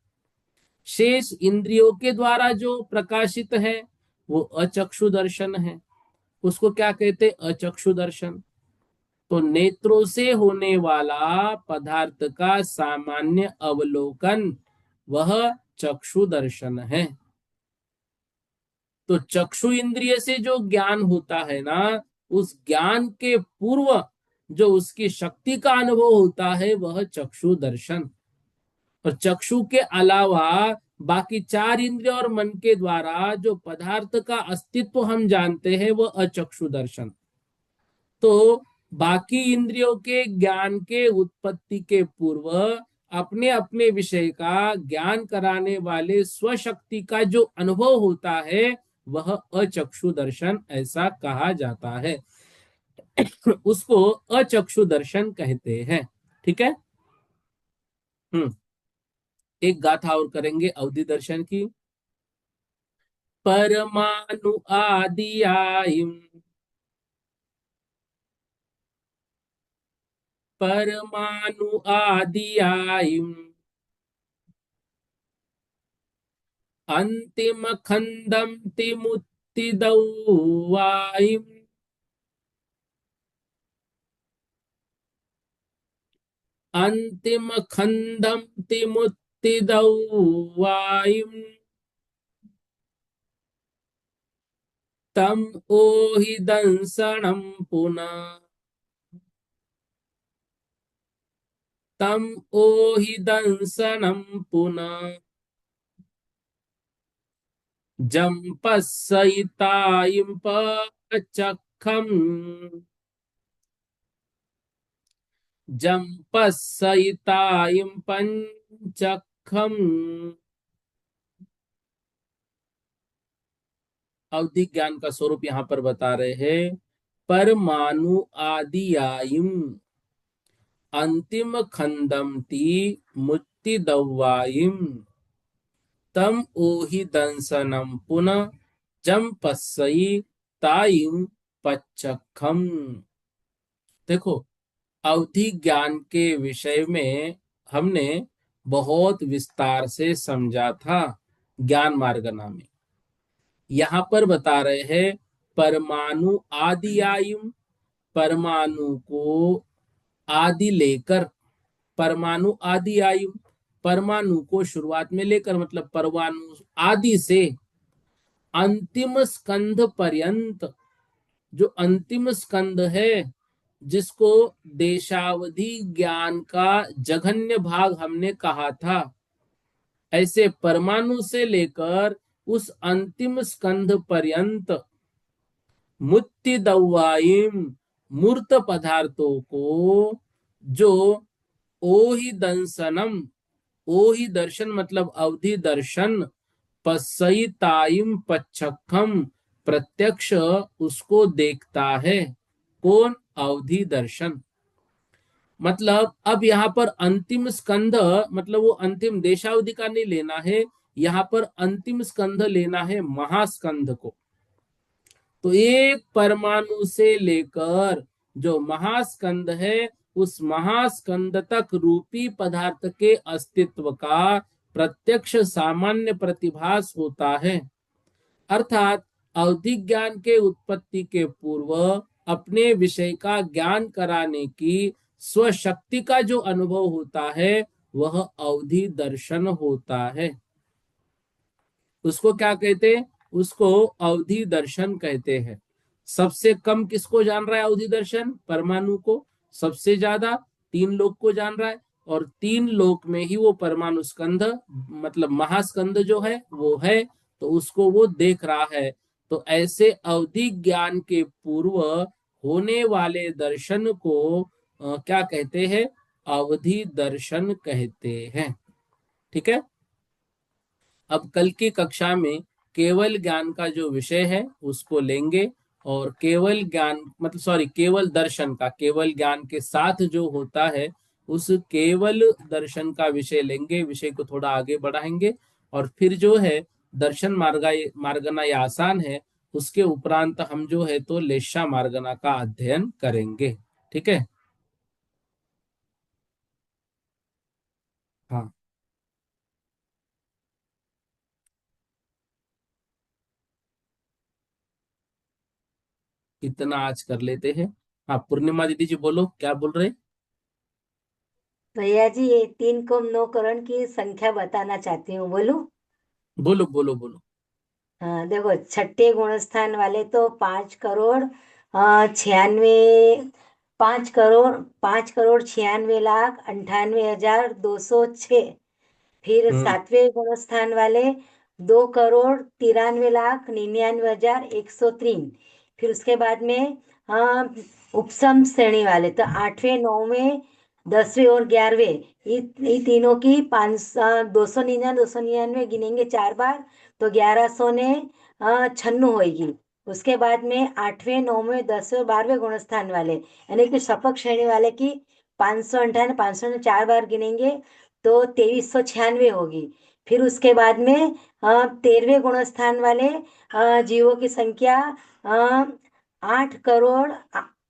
Speaker 1: शेष इंद्रियों के द्वारा जो प्रकाशित है वो अचक्षु दर्शन है, उसको क्या कहते, अचक्षु दर्शन। तो नेत्रों से होने वाला पदार्थ का सामान्य अवलोकन वह चक्षु दर्शन है। तो चक्षु इंद्रिय से जो ज्ञान होता है ना, उस ज्ञान के पूर्व जो उसकी शक्ति का अनुभव होता है वह चक्षु दर्शन। और चक्षु के अलावा बाकी चार इंद्रिय और मन के द्वारा जो पदार्थ का अस्तित्व हम जानते हैं वह अचक्षु दर्शन। तो बाकी इंद्रियों के ज्ञान के उत्पत्ति के पूर्व अपने अपने विषय का ज्ञान कराने वाले स्वशक्ति का जो अनुभव होता है वह अचक्षु दर्शन ऐसा कहा जाता है। उसको अचक्षु दर्शन कहते हैं। ठीक है। हम्म। एक गाथा और करेंगे अवधि दर्शन की। परमाणु आदि आयु, परमाणु आदि आयु, अंतिम खंडम तिमुत्तिदौ वायु, अंतिम खंडम तिमुत्तिदौ वायु, तम ओहि दंसनम पुनः, तम ओहि दंसनम पुनः, जंपसहितायं पचखम, जंपसहितायं पंचखम। अवधि ज्ञान का स्वरूप यहाँ पर बता रहे हैं। परमाणु आदि आयु, अंतिम खंडम ती मुक्ति दवायिम, तम ओहि दंसनम पुनः जम पस्सई तायिम पच्चखम। देखो, अवधि ज्ञान के विषय में हमने बहुत विस्तार से समझा था ज्ञान मार्गना में। यहां पर बता रहे हैं परमाणु आदि आयु, परमाणु को आदि लेकर, परमाणु आदि आयु, परमाणु को शुरुआत में लेकर मतलब परमाणु आदि से अंतिम स्कंध पर्यंत, जो अंतिम स्कंध है जिसको देशावधि ज्ञान का जघन्य भाग हमने कहा था, ऐसे परमाणु से लेकर उस अंतिम स्कंध पर्यंत मुक्ति दवाइम, मूर्त पदार्थों को जो ओहि दंसनम, ओहि दर्शन मतलब अवधि दर्शन, पसईताइम पच्छखम, प्रत्यक्ष उसको देखता है। कौन? अवधि दर्शन। मतलब अब यहाँ पर अंतिम स्कंध मतलब वो अंतिम देशावधि का नहीं लेना है, यहाँ पर अंतिम स्कंध लेना है महास्कंध को। तो एक परमाणु से लेकर जो महास्कंद है उस महास्कंद तक रूपी पदार्थ के अस्तित्व का प्रत्यक्ष सामान्य प्रतिभास होता है। अर्थात अवधि ज्ञान के उत्पत्ति के पूर्व अपने विषय का ज्ञान कराने की स्वशक्ति का जो अनुभव होता है वह अवधि दर्शन होता है। उसको क्या कहते हैं? उसको अवधि दर्शन कहते हैं। सबसे कम किसको जान रहा है अवधि दर्शन? परमाणु को। सबसे ज्यादा तीन लोक को जान रहा है, और तीन लोक में ही वो परमाणु स्कंध मतलब महास्कंद जो है वो है, तो उसको वो देख रहा है। तो ऐसे अवधि ज्ञान के पूर्व होने वाले दर्शन को क्या कहते हैं? अवधि दर्शन कहते हैं। ठीक है। अब कल की कक्षा में केवल ज्ञान का जो विषय है उसको लेंगे, और केवल ज्ञान मतलब सॉरी केवल दर्शन का, केवल ज्ञान के साथ जो होता है उस केवल दर्शन का विषय लेंगे, विषय को थोड़ा आगे बढ़ाएंगे। और फिर जो है दर्शन मार्गना या आसान है, उसके उपरांत हम जो है तो लेशा मार्गना का अध्ययन करेंगे। ठीक है। हाँ, इतना आज कर लेते हैं। हाँ, पूर्णिमा दीदी जी बोलो, क्या बोल रहे?
Speaker 2: भैया जी, ये 3 कुंभ 9 करण की संख्या बताना चाहती हूँ, बोलूं?
Speaker 1: बोलो बोलो बोलो।
Speaker 2: हाँ देखो, छठे गुणस्थान वाले तो 5 करोड़ 96, 5 करोड़ 96 लाख 98 हजार 206। फिर
Speaker 1: हम्म।
Speaker 2: सातवें गुणस्थान वाले 2 करोड़ 93 लाख 99 हजार 103। फिर उसके बाद में उपसम श्रेणी वाले तो आठवें, नौवें, 10वें और 11वें, ये तीनों की 299 गिनेंगे 4 बार, तो 1100 ने 96 होगी। उसके बाद में आठवें, नौवें, 10वें, 12वें गुणस्थान वाले यानी कि शपथ श्रेणी वाले की 598, 4 बार गिनेंगे तो 2396 होगी। फिर उसके बाद में 13वें गुणस्थान वाले जीवों की संख्या 8 करोड़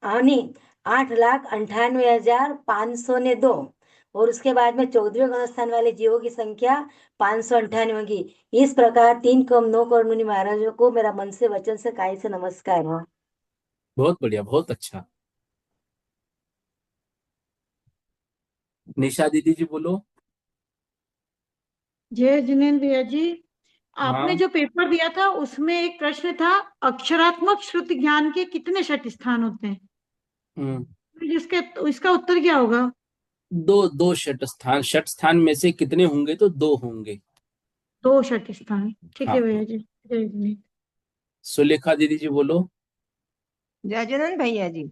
Speaker 2: नहीं, 8 लाख 98 हजार 500 ने 2। और उसके बाद में 14वें गुणस्थान वाले जीवों की संख्या 598 होगी। इस प्रकार 3 कम 9 करोड़ मुनि महाराजों को मेरा मन से वचन से काय से नमस्कार हो।
Speaker 1: बहुत बढ़िया, बहुत अच्छा। निशा दीदी जी बोलो।
Speaker 3: जय जिनेन्द्र भैया जी। आपने
Speaker 1: हाँ।
Speaker 3: जो पेपर दिया था उसमें एक प्रश्न था, अक्षरात्मक श्रुति ज्ञान के कितने षट स्थान होते हैं?
Speaker 1: हम्म।
Speaker 3: जिसके इसका उत्तर क्या होगा?
Speaker 1: दो दो षट स्थान, षट स्थान में से कितने होंगे? तो दो होंगे।
Speaker 3: 2 षट स्थान। ठीक
Speaker 1: हाँ
Speaker 3: है भैया
Speaker 1: हाँ।
Speaker 3: जी, जय जिनेन्द्र।
Speaker 1: सुलेखा दीदी जी बोलो।
Speaker 4: जय जैन भैया जी।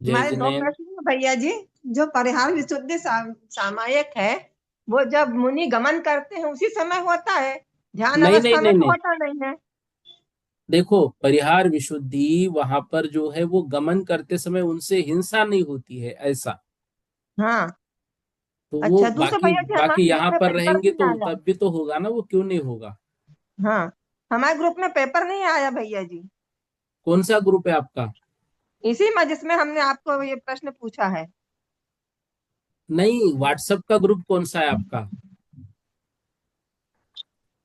Speaker 1: जय
Speaker 4: हमारे दो
Speaker 1: जिनेन्द्र।
Speaker 4: प्रश्न हैं भैया जी। जो परिहार विशुद्धि सामायिक है, वो जब मुनि गमन करते हैं उसी समय होता है, ध्यान
Speaker 1: नहीं नहीं
Speaker 4: अवस्था में
Speaker 1: नहीं
Speaker 4: तो
Speaker 1: नहीं,
Speaker 4: होता नहीं है।
Speaker 1: देखो परिहार विशुद्धि वहां पर जो है वो गमन करते समय उनसे हिंसा नहीं होती है, ऐसा।
Speaker 4: हाँ।
Speaker 1: तो वो
Speaker 4: अच्छा, दूसरा
Speaker 1: बाकी
Speaker 4: भैया जी,
Speaker 1: बाकी
Speaker 4: हमारे ग्रुप
Speaker 1: यहाँ
Speaker 4: में
Speaker 1: पर
Speaker 4: पेपर
Speaker 1: रहेंगे
Speaker 4: नहीं
Speaker 1: तो
Speaker 4: आया।
Speaker 1: तब भी तो होगा ना, वो क्यों नहीं होगा?
Speaker 4: हाँ, हमारे ग्रुप में पेपर नहीं आया भैया जी।
Speaker 1: कौन सा ग्रुप है आपका?
Speaker 4: इसी में जिसमें हमने आपको ये प्रश्न पूछा है।
Speaker 1: नहीं, व्हाट्सएप का ग्रुप कौन सा है आपका?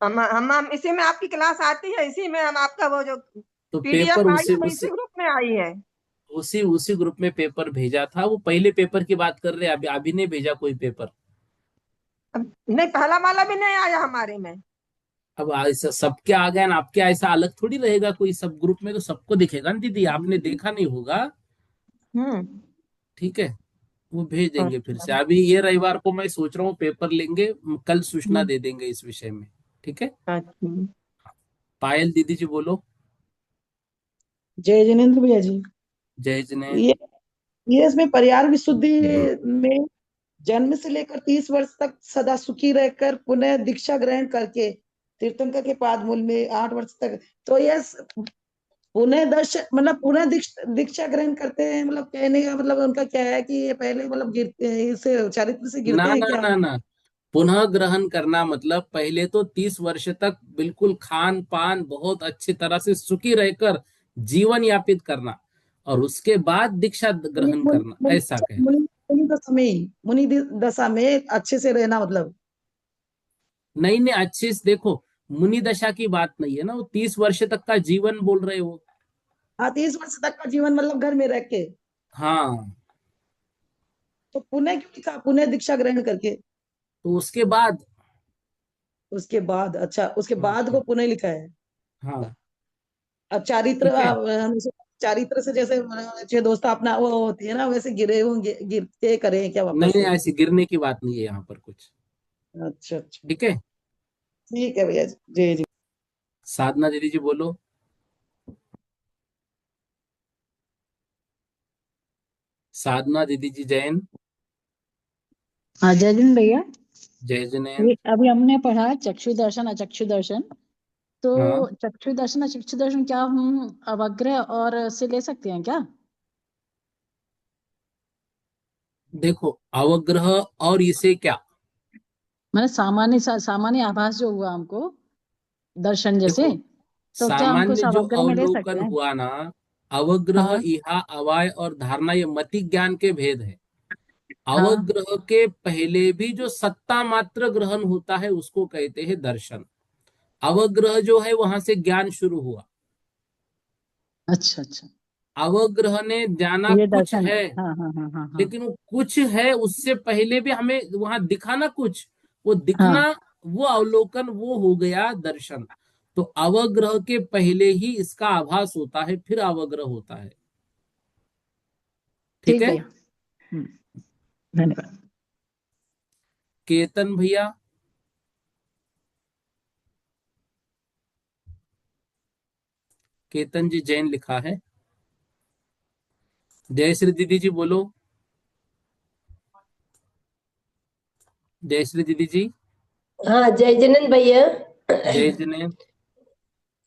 Speaker 4: हम इसी में आपकी क्लास आती है, इसी में हम आपका वो जो
Speaker 1: तो पेपर
Speaker 4: पीडीएफ आई
Speaker 1: उसी
Speaker 4: है वो इसी
Speaker 1: उसी
Speaker 4: ग्रुप में आई है।
Speaker 1: उसी उसी ग्रुप में पेपर भेजा था। वो पहले पेपर की बात कर रहे हैं, अभी अभी नहीं भेजा कोई पेपर।
Speaker 4: नहीं, पहला वाला भी नहीं आया हमारे में।
Speaker 1: अब ऐसा सबके आ गया ना, आपके ऐसा अलग थोड़ी रहेगा कोई, सब ग्रुप में तो सबको दिखेगा ना दीदी, आपने देखा नहीं होगा।
Speaker 4: हम्म।
Speaker 1: ठीक है, वो भेज देंगे फिर
Speaker 4: अच्छा।
Speaker 1: से। अभी ये रविवार को मैं सोच रहा हूँ पेपर लेंगे, कल सूचना
Speaker 4: हम्म।
Speaker 1: दे देंगे इस विषय में। ठीक है।
Speaker 4: अच्छा।
Speaker 1: पायल दीदी जी बोलो।
Speaker 5: जय जिनेन्द्र भैया जी।
Speaker 1: जय जिनेन्द्र।
Speaker 5: ये ये इसमें परिवार विशुद्धि में जन्म से लेकर 30 वर्ष तक सदा सुखी रहकर पुनः दीक्षा ग्रहण करके तीर्थंकर के पाद मूल में 8 वर्ष तक, तो ये पुनः दर्शन मतलब पुनः दीक्षा ग्रहण करते हैं, मतलब कहने का मतलब उनका क्या है कि ये पहले मतलब गिरते हैं, इसे चारित्र से गिरते
Speaker 1: ना
Speaker 5: हैं
Speaker 1: ना
Speaker 5: क्या?
Speaker 1: ना ना, पुनः ग्रहण करना मतलब पहले तो 30 वर्ष तक बिल्कुल खान पान बहुत अच्छी तरह से सुखी रहकर जीवन यापित करना, और उसके बाद दीक्षा
Speaker 5: मुनि
Speaker 1: ग्रहण
Speaker 5: मुनि
Speaker 1: करना,
Speaker 5: मुनि
Speaker 1: ऐसा कहना है।
Speaker 5: मुनि मुनि दशा में दशा में अच्छे से रहना मतलब।
Speaker 1: नहीं नहीं, अच्छे से देखो, मुनि दशा की बात नहीं है ना, वो 30 वर्ष तक का जीवन बोल रहे हो।
Speaker 5: हाँ, 30 वर्ष तक का जीवन मतलब घर में रह के।
Speaker 1: हाँ,
Speaker 5: तो पुनः क्यों लिखा, पुनः दीक्षा ग्रहण करके?
Speaker 1: तो उसके बाद।
Speaker 5: उसके बाद, अच्छा उसके
Speaker 1: हाँ
Speaker 5: बाद को
Speaker 1: हाँ
Speaker 5: पुनः लिखा है।
Speaker 1: हाँ।
Speaker 5: अब चारित्र
Speaker 1: ठीक है।
Speaker 5: हमेशा चारित्र से जैसे अच्छे दोस्त अपना वो होती है ना, वैसे गिरे होंगे, गिर के करें क्या
Speaker 1: नहीं
Speaker 5: वापस
Speaker 1: नहीं,
Speaker 5: से?
Speaker 1: ऐसी गिरने की बात नहीं है यहाँ पर कुछ।
Speaker 5: अच्छा अच्छा।
Speaker 1: ठीक है।
Speaker 5: ठीक है भैया जी, जी जी।
Speaker 1: साधना दीदी जी बोलो। साधना दीदी जी जैन।
Speaker 6: हाँ जय जिन भैया।
Speaker 1: जय
Speaker 6: ये
Speaker 1: जिनेन्द्र।
Speaker 6: अभी हमने पढ़ा चक्षु दर्शन अचक्षु दर्शन, तो
Speaker 1: हाँ,
Speaker 6: चक्षु दर्शन अचक्षु दर्शन क्या हम अवग्रह और से ले सकते हैं क्या?
Speaker 1: देखो अवग्रह और इसे क्या।
Speaker 6: मैंने सामान्य आभास जो हुआ हमको दर्शन जैसे,
Speaker 1: देखो
Speaker 6: तो क्या हमको
Speaker 1: सामान्य
Speaker 6: उस
Speaker 1: जो
Speaker 6: अवग्रह में ले सकते
Speaker 1: अवलोकन
Speaker 6: हैं?
Speaker 1: हुआ ना, अवग्रह,
Speaker 6: हाँ।
Speaker 1: इहा, अवाय और धारणा, ये मति ज्ञान के भेद है।
Speaker 6: हाँ।
Speaker 1: अवग्रह के पहले भी जो सत्ता मात्र ग्रहण होता है उसको कहते हैं दर्शन। अवग्रह जो है वहां से ज्ञान शुरू हुआ।
Speaker 6: अच्छा अच्छा।
Speaker 1: अवग्रह ने जाना
Speaker 6: ये
Speaker 1: कुछ
Speaker 6: दर्शन है।
Speaker 1: है,
Speaker 6: हाँ हाँ हाँ हाँ हाँ।
Speaker 1: लेकिन वो कुछ है उससे पहले भी हमें वहां दिखा ना कुछ, वो
Speaker 6: हाँ।
Speaker 1: दिखना, वो अवलोकन, वो हो गया दर्शन। तो अवग्रह के पहले ही इसका आभास होता है, फिर अवग्रह होता है। ठीक
Speaker 6: ठीक
Speaker 1: है।
Speaker 6: भैया। धन्यवाद।
Speaker 1: केतन भैया, केतन जी जैन लिखा है। जयश्री दीदी जी बोलो। जयश्री दीदी जी।
Speaker 7: हाँ, जय जनन भैया।
Speaker 1: जय जने।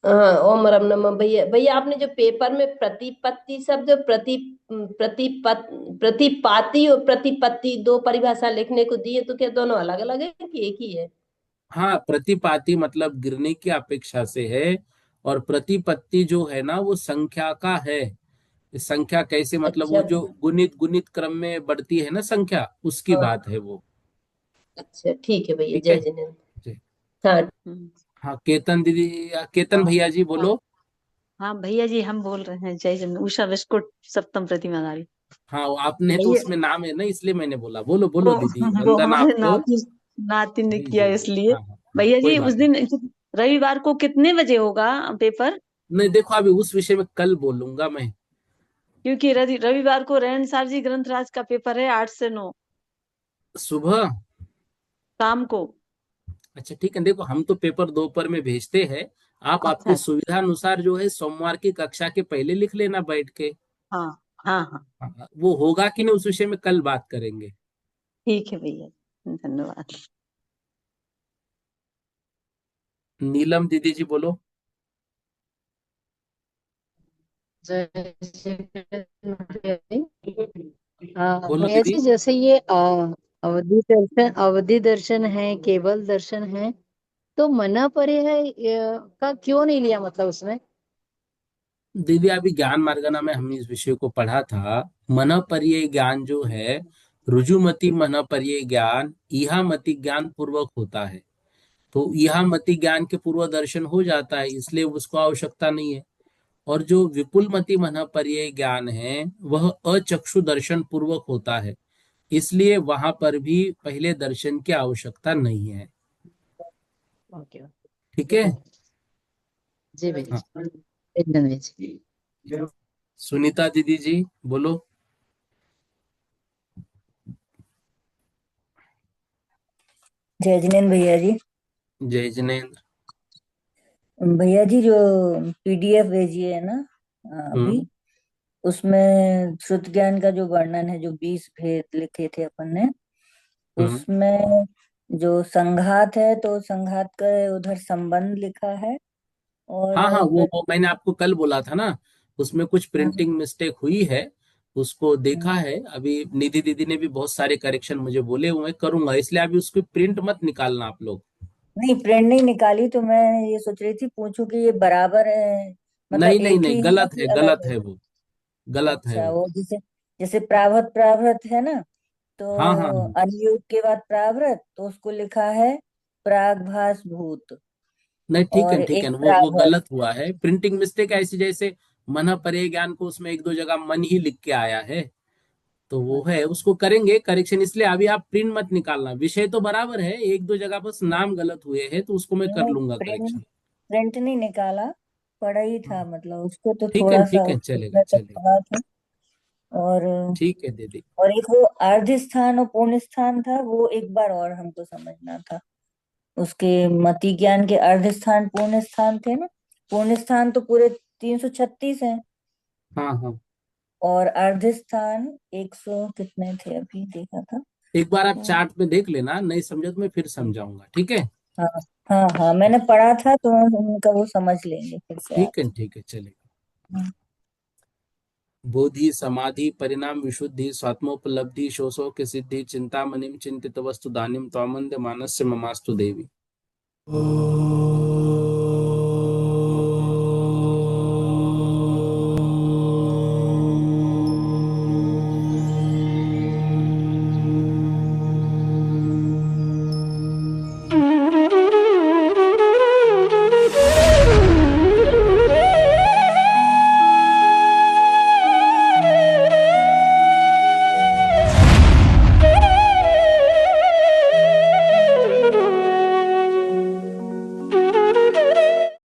Speaker 7: हाँ, ओम राम नमः भैया। भैया आपने जो पेपर में प्रतिपत्ति शब्द, प्रतिपत प्रतिपाती और प्रतिपत्ति दो परिभाषा लिखने को दी है, तो क्या दोनों अलग अलग है कि एक ही है?
Speaker 1: हाँ, प्रतिपाती मतलब गिरने की अपेक्षा से है, और प्रतिपत्ति जो है ना वो संख्या का है। संख्या कैसे, मतलब
Speaker 7: अच्छा।
Speaker 1: वो जो गुणित गुणित क्रम में बढ़ती है ना संख्या, उसकी
Speaker 7: हाँ,
Speaker 1: बात है वो।
Speaker 7: अच्छा ठीक है भैया,
Speaker 1: ठीक है
Speaker 7: जय जनन।
Speaker 1: जी।
Speaker 7: हाँ।
Speaker 1: हाँ, केतन दीदी, केतन भैया जी बोलो।
Speaker 8: हाँ भैया जी, हम बोल रहे हैं जय जन उषा बिस्कुट सप्तम प्रतिमाधारी।
Speaker 1: हाँ, आपने तो
Speaker 8: भैया
Speaker 1: उसमें नाम है ना, इसलिए मैंने बोला। बोलो बोलो
Speaker 8: वो
Speaker 1: दीदी,
Speaker 8: वो
Speaker 1: वंदना
Speaker 8: हमारे
Speaker 1: आपको।
Speaker 8: नाती नाती ने
Speaker 1: जी
Speaker 8: किया
Speaker 1: जी जी,
Speaker 8: इसलिए।
Speaker 1: हाँ हाँ हाँ,
Speaker 8: भैया
Speaker 1: कोई
Speaker 8: जी उस
Speaker 1: बात नहीं।
Speaker 8: दिन रविवार को कितने बजे होगा पेपर?
Speaker 1: नहीं देखो, अभी उस विषय में कल बोलूंगा मैं।
Speaker 8: क्योंकि रविवार को रेण सार जी ग्रंथराज का पेपर है 8 से 9
Speaker 1: सुबह।
Speaker 8: शाम को।
Speaker 1: अच्छा ठीक है, देखो हम तो पेपर दोपहर में भेजते हैं। आप
Speaker 8: अच्छा
Speaker 1: आपकी
Speaker 8: अच्छा।
Speaker 1: सुविधा अनुसार जो है सोमवार की कक्षा के पहले लिख लेना बैठ के।
Speaker 8: हाँ हाँ हाँ।
Speaker 1: हाँ, वो होगा कि नहीं उस विषय में कल बात करेंगे।
Speaker 8: ठीक है भैया, धन्यवाद।
Speaker 1: नीलम दीदी जी बोलो।
Speaker 6: जय श्री कृष्ण भैया जी। हाँ
Speaker 1: बोलो
Speaker 6: भैया
Speaker 1: दीदी।
Speaker 6: जी, जैसे ये अवधि दर्शन है, केवल दर्शन है, तो मना पर्याय का क्यों नहीं लिया मतलब उसमें?
Speaker 1: दीदी अभी ज्ञान मार्गना में हमने इस विषय को पढ़ा था। मन पर्यय ज्ञान जो है, रुजुमति मन पर्यय ज्ञान इहामति ज्ञान पूर्वक होता है। तो इहामति ज्ञान के पूर्व दर्शन हो जाता है, इसलिए उसको आवश्यकता नहीं है। और जो विपुलमति मन पर्यय ज्ञान है वह अचक्षु दर्शन पूर्वक होता है, इसलिए वहां पर भी पहले दर्शन की आवश्यकता नहीं है।
Speaker 6: ओके।
Speaker 1: ठीक है।
Speaker 6: जी
Speaker 1: हाँ,
Speaker 6: भैया, एकदम जी।
Speaker 1: सुनीता दीदी जी बोलो।
Speaker 9: जय जिनेन्द्र भैया जी।
Speaker 1: जय जिनेन्द्र।
Speaker 9: भैया जी जो पीडीएफ भेजी है ना अभी,
Speaker 1: हम्म
Speaker 9: उसमें श्रुत ज्ञान का जो वर्णन है, जो 20 भेद लिखे थे अपन ने,
Speaker 1: हम्म।
Speaker 9: उसमें जो संघात है तो संघात का उधर संबंध लिखा है। और
Speaker 1: हाँ हाँ, वो मैंने आपको कल बोला था ना, उसमें कुछ
Speaker 9: हम्म,
Speaker 1: प्रिंटिंग मिस्टेक हुई है। उसको देखा
Speaker 9: हम्म,
Speaker 1: है अभी, निधि दीदी ने भी बहुत सारे करेक्शन मुझे बोले हुए हैं, करूंगा, इसलिए अभी उसकी प्रिंट मत निकालना आप लोग।
Speaker 9: नहीं प्रिंट नहीं निकाली, तो मैं ये सोच रही थी पूछूं कि ये बराबर है,
Speaker 1: नहीं
Speaker 9: मतलब
Speaker 1: नहीं
Speaker 9: एक
Speaker 1: नहीं,
Speaker 9: ही है
Speaker 1: गलत
Speaker 9: कि
Speaker 1: है,
Speaker 9: अलग
Speaker 1: गलत
Speaker 9: है?
Speaker 1: है वो। गलत है
Speaker 9: अच्छा,
Speaker 1: वो।
Speaker 9: वो जैसे जैसे प्राभत प्राभृत है ना, तो
Speaker 1: हाँ हाँ हाँ।
Speaker 9: अनुयोग के बाद प्रावृत, तो उसको लिखा है प्रागभास भूत।
Speaker 1: नहीं ठीक है
Speaker 9: और
Speaker 1: ठीक है,
Speaker 9: एक
Speaker 1: वो
Speaker 9: प्राभर।
Speaker 1: गलत हुआ है, प्रिंटिंग मिस्टेक ऐसी, जैसे मन परे ज्ञान को उसमें एक दो जगह मन ही लिख के आया है, तो वो है, उसको करेंगे करेक्शन, इसलिए अभी आप प्रिंट मत निकालना। विषय तो बराबर है, एक दो जगह बस नाम गलत हुए हैं, तो उसको मैं कर
Speaker 9: नहीं,
Speaker 1: लूंगा
Speaker 9: प्रिंट
Speaker 1: करेक्शन।
Speaker 9: प्रिंट नहीं निकाला, पढ़ा ही था,
Speaker 1: हाँ
Speaker 9: मतलब उसको तो थोड़ा सा
Speaker 1: ठीक है, चलेगा
Speaker 9: उसमें तो
Speaker 1: चलेगा।
Speaker 9: पढ़ा था। और
Speaker 1: ठीक है दीदी।
Speaker 9: और एक वो अर्ध स्थान और पूर्ण स्थान था, वो एक बार और हमको समझना था। उसके मति ज्ञान के अर्ध स्थान पूर्ण स्थान थे ना, पूर्ण स्थान तो पूरे 336 हैं,
Speaker 1: हाँ हाँ,
Speaker 9: और अर्ध स्थान 100 कितने थे, अभी देखा था।
Speaker 1: एक बार आप
Speaker 9: तो
Speaker 1: चार्ट में देख लेना, नहीं समझा तो मैं फिर समझाऊंगा, ठीक है।
Speaker 9: हाँ हाँ हाँ, मैंने पढ़ा था, तो उनका वो समझ लेंगे फिर से आप।
Speaker 1: ठीक है चलेगा।
Speaker 9: हम्म,
Speaker 1: बोधि समाधि परिणाम विशुद्धि स्वात्मोपलब्धि शोषो के सिद्धि चिंतामणिम चिंतित वस्तु दानिम त्वामंद मानस्य ममास्तु देवी।